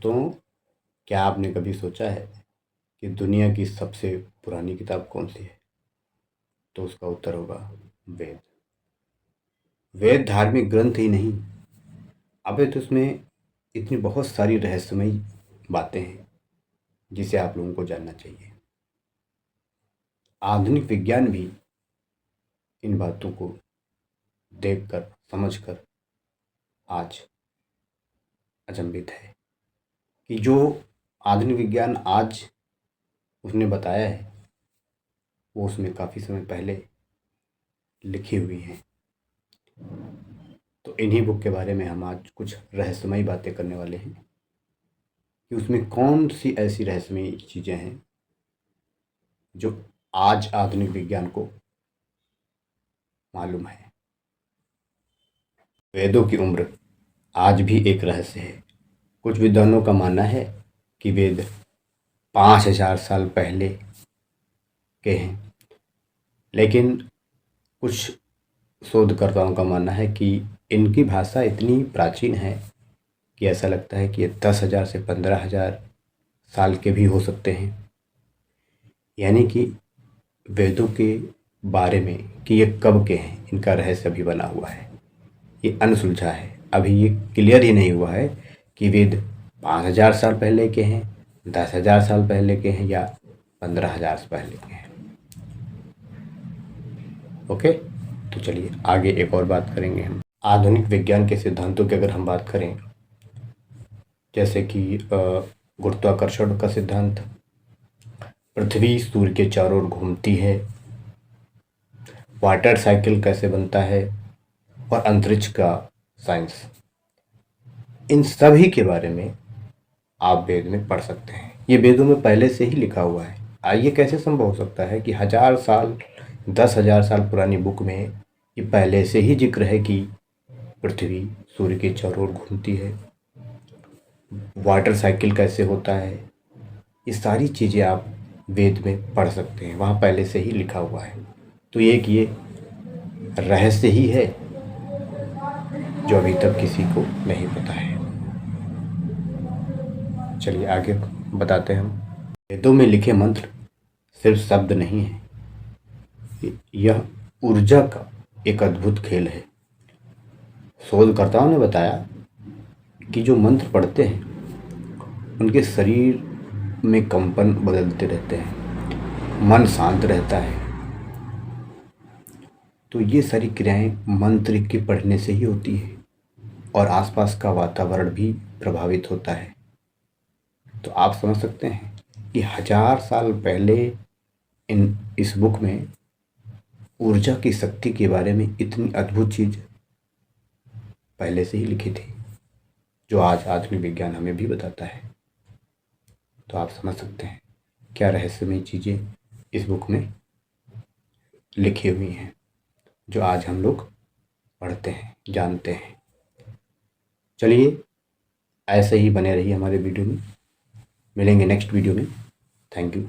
दोस्तों, क्या आपने कभी सोचा है कि दुनिया की सबसे पुरानी किताब कौन सी है? तो उसका उत्तर होगा वेद। वेद धार्मिक ग्रंथ ही नहीं, अबे तो उसमें इतनी बहुत सारी रहस्यमयी बातें हैं जिसे आप लोगों को जानना चाहिए। आधुनिक विज्ञान भी इन बातों को देखकर समझकर आज अचंभित है कि जो आधुनिक विज्ञान आज उसने बताया है वो उसमें काफ़ी समय पहले लिखी हुई हैं। तो इन्हीं बुक के बारे में हम आज कुछ रहस्यमयी बातें करने वाले हैं कि उसमें कौन सी ऐसी रहस्यमयी चीज़ें हैं जो आज आधुनिक विज्ञान को मालूम है। वेदों की उम्र आज भी एक रहस्य है। कुछ विद्वानों का मानना है कि वेद 5000 साल पहले के हैं, लेकिन कुछ शोधकर्ताओं का मानना है कि इनकी भाषा इतनी प्राचीन है कि ऐसा लगता है कि ये 10,000 से 15,000 साल के भी हो सकते हैं। यानी कि वेदों के बारे में कि ये कब के हैं, इनका रहस्य अभी बना हुआ है, ये अनसुलझा है। अभी ये क्लियर ही नहीं हुआ है कि वेद 5,000 साल पहले के हैं, 10,000 साल पहले के हैं या 15,000 से पहले के हैं। ओके, तो चलिए आगे एक और बात करेंगे हम। आधुनिक विज्ञान के सिद्धांतों की अगर हम बात करें, जैसे कि गुरुत्वाकर्षण का सिद्धांत, पृथ्वी सूर्य के चारों ओर घूमती है, वाटर साइकिल कैसे बनता है, और अंतरिक्ष का साइंस, इन सभी के बारे में आप वेद में पढ़ सकते हैं। ये वेदों में पहले से ही लिखा हुआ है। आइए, कैसे संभव हो सकता है कि 1000 साल 10,000 साल पुरानी बुक में ये पहले से ही जिक्र है कि पृथ्वी सूर्य के चारों ओर घूमती है, वाटर साइकिल कैसे होता है, ये सारी चीज़ें आप वेद में पढ़ सकते हैं, वहाँ पहले से ही लिखा हुआ है। तो ये रहस्य ही है जो अभी तक किसी को नहीं पता है। चलिए आगे बताते हैं हम। वेदों में लिखे मंत्र सिर्फ शब्द नहीं है, यह ऊर्जा का एक अद्भुत खेल है। शोधकर्ताओं ने बताया कि जो मंत्र पढ़ते हैं उनके शरीर में कंपन बदलते रहते हैं, मन शांत रहता है। तो ये सारी क्रियाएं मंत्र के पढ़ने से ही होती है और आसपास का वातावरण भी प्रभावित होता है। तो आप समझ सकते हैं कि 1000 साल पहले इस बुक में ऊर्जा की शक्ति के बारे में इतनी अद्भुत चीज़ पहले से ही लिखी थी, जो आज आधुनिक विज्ञान हमें भी बताता है। तो आप समझ सकते हैं क्या रहस्यमय चीज़ें इस बुक में लिखी हुई हैं जो आज हम लोग पढ़ते हैं, जानते हैं। चलिए ऐसे ही बने रहिए हमारे वीडियो में। मिलेंगे नेक्स्ट वीडियो में। Thank you.